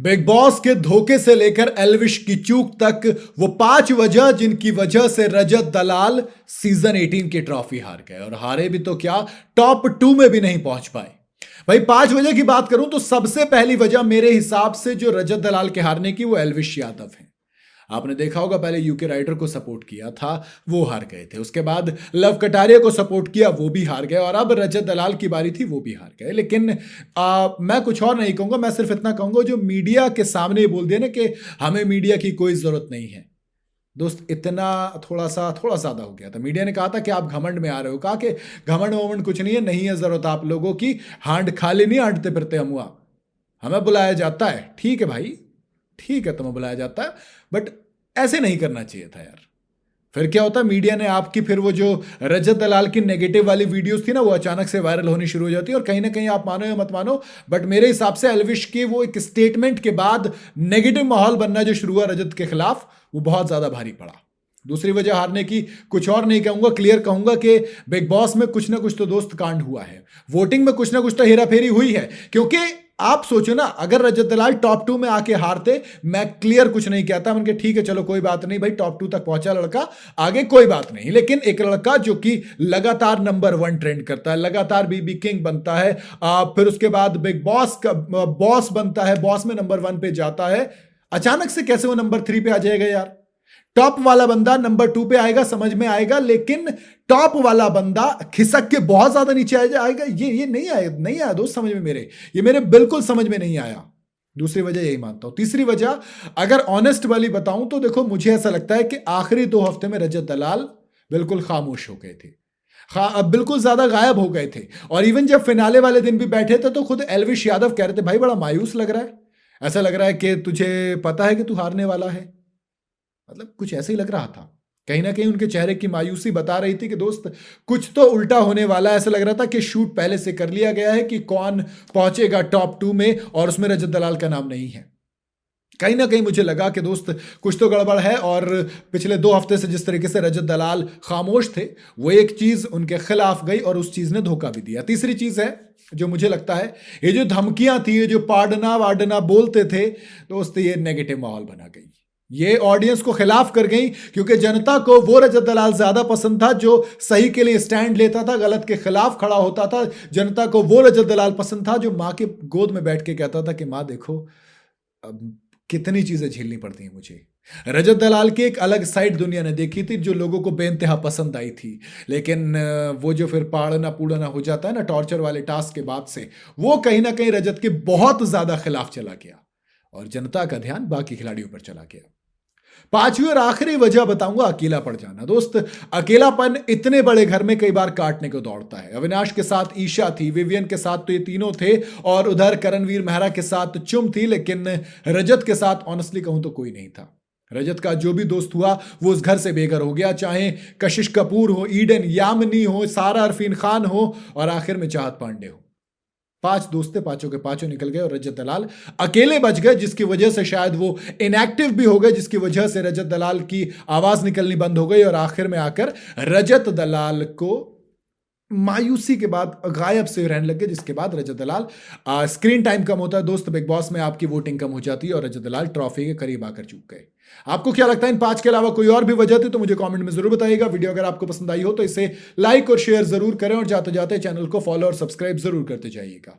Big boss के धोखे से लेकर एल्विश की चूक तक वो 5 वजह जिनकी वजह से रजत दलाल सीजन 18 की ट्रॉफी हार गए, और हारे भी तो क्या, टॉप 2 में भी नहीं पहुंच पाए। भाई 5 वजह की बात करूं तो सबसे पहली वजह मेरे हिसाब से जो रजत दलाल के हारने की, वो एल्विश यादव है। आपने देखा होगा, पहले यूके राइडर को सपोर्ट किया था, वो हार गए थे। उसके बाद लव कटारिया को सपोर्ट किया, वो भी हार गए, और अब रजत दलाल की बारी थी, वो भी हार गए। लेकिन मैं कुछ और नहीं कहूंगा, मैं सिर्फ इतना कहूंगा, जो मीडिया के सामने बोल दिया ना कि हमें मीडिया की कोई जरूरत नहीं है, दोस्त इतना थोड़ा ज्यादा हो गया था। मीडिया ने कहा था कि आप घमंड में आ रहे हो, कहा कि घमंड वमंड कुछ नहीं है, नहीं है जरूरत आप लोगों की, हांड खाली नहीं हांडते फिरते हम, हमें बुलाया जाता है, ठीक है भाई, ठीक है तुम्हें बुलाया जाता है, बट ऐसे नहीं करना चाहिए था यार। फिर क्या होता है, मीडिया ने आपकी, फिर वो जो रजत दलाल की नेगेटिव वाली वीडियोस थी ना, वो अचानक से वायरल होनी शुरू हो जाती है, और कहीं ना कहीं आप मानो या मत मानो, बट मेरे हिसाब से एल्विश के वो एक स्टेटमेंट के बाद नेगेटिव माहौल बनना जो शुरू हुआ रजत के खिलाफ, वो बहुत ज्यादा भारी पड़ा। दूसरी वजह हारने की कुछ और नहीं कहूंगा, क्लियर कहूंगा कि बिग बॉस में कुछ ना कुछ तो दोस्त कांड हुआ है, वोटिंग में कुछ ना कुछ तो हेरा फेरी हुई है। क्योंकि आप सोचो ना, अगर रजत दलाल टॉप 2 में आके हारते, मैं क्लियर कुछ नहीं कहता, मैंने ठीक है चलो कोई बात नहीं भाई, टॉप 2 तक पहुंचा लड़का, आगे कोई बात नहीं। लेकिन एक लड़का जो कि लगातार नंबर 1 ट्रेंड करता है, लगातार बीबी किंग बनता है, फिर उसके बाद बिग बॉस का बॉस बनता है, बॉस में नंबर 1 पे जाता है, अचानक से कैसे वो नंबर 3 पे आ जाएगा यार? टॉप वाला बंदा नंबर 2 पे आएगा, समझ में आएगा, लेकिन टॉप वाला बंदा खिसक के बहुत ज्यादा नीचे आएगा, ये नहीं आया दोस्त समझ में मेरे, ये मेरे बिल्कुल समझ में नहीं आया। दूसरी वजह यही मानता हूं। तीसरी वजह अगर ऑनेस्ट वाली बताऊं तो देखो, मुझे ऐसा लगता है कि आखिरी 2 हफ्ते में रजत दलाल बिल्कुल खामोश हो गए थे, बिल्कुल ज्यादा गायब हो गए थे। और इवन जब फिनाले वाले दिन भी बैठे थे तो खुद एल्विश यादव कह रहे थे, भाई बड़ा मायूस लग रहा है, ऐसा लग रहा है कि तुझे पता है कि तू हारने वाला है, मतलब कुछ ऐसे ही लग रहा था। कहीं ना कहीं उनके चेहरे की मायूसी बता रही थी कि दोस्त कुछ तो उल्टा होने वाला है। ऐसा लग रहा था कि शूट पहले से कर लिया गया है कि कौन पहुंचेगा टॉप 2 में, और उसमें रजत दलाल का नाम नहीं है। कहीं ना कहीं मुझे लगा कि दोस्त कुछ तो गड़बड़ है, और पिछले 2 हफ्ते से जिस तरीके से रजत दलाल खामोश थे, वो एक चीज उनके खिलाफ गई और उस चीज ने धोखा भी दिया। तीसरी चीज है जो मुझे लगता है, ये जो धमकियां थी, ये जो पाड़ना वाडना बोलते थे दोस्त, ये नेगेटिव माहौल बना गई, ये ऑडियंस को खिलाफ कर गई। क्योंकि जनता को वो रजत दलाल ज्यादा पसंद था जो सही के लिए स्टैंड लेता था, गलत के खिलाफ खड़ा होता था। जनता को वो रजत दलाल पसंद था जो माँ के गोद में बैठ के कहता था कि माँ देखो अब कितनी चीजें झेलनी पड़ती हैं मुझे। रजत दलाल की एक अलग साइड दुनिया ने देखी थी जो लोगों को बेइंतहा पसंद आई थी। लेकिन वो जो फिर पाड़ना पूड़ना हो जाता है ना टॉर्चर वाले टास्क के बाद से, वो कहीं ना कहीं रजत के बहुत ज्यादा खिलाफ चला गया, और जनता का ध्यान बाकी खिलाड़ियों पर चला गया। 5वीं और आखिरी वजह बताऊंगा, अकेला पड़ जाना। दोस्त अकेलापन इतने बड़े घर में कई बार काटने को दौड़ता है। अविनाश के साथ ईशा थी, विवियन के साथ तो ये तीनों थे, और उधर करणवीर मेहरा के साथ चुम थी, लेकिन रजत के साथ ऑनेस्टली कहूं तो कोई नहीं था। रजत का जो भी दोस्त हुआ वो उस घर से बेघर हो गया, चाहे कशिश कपूर हो, ईडन यामिनी हो, सारा अरफीन खान हो, और आखिर में चाहत पांडे हो। 5 दोस्त थे, पांचों के पांचों निकल गए, और रजत दलाल अकेले बच गए, जिसकी वजह से शायद वो इनएक्टिव भी हो गए, जिसकी वजह से रजत दलाल की आवाज निकलनी बंद हो गई, और आखिर में आकर रजत दलाल को मायूसी के बाद गायब से रहने लगे। जिसके बाद रजत दलाल स्क्रीन टाइम कम होता है दोस्त, बिग बॉस में आपकी वोटिंग कम हो जाती है, और रजत दलाल ट्रॉफी के करीब आकर चूक गए। आपको क्या लगता है, इन 5 के अलावा कोई और भी वजह थी तो मुझे कमेंट में जरूर बताइएगा। वीडियो अगर आपको पसंद आई हो तो इसे लाइक और शेयर जरूर करें, और जाते जाते चैनल को फॉलो और सब्सक्राइब जरूर करते जाइएगा।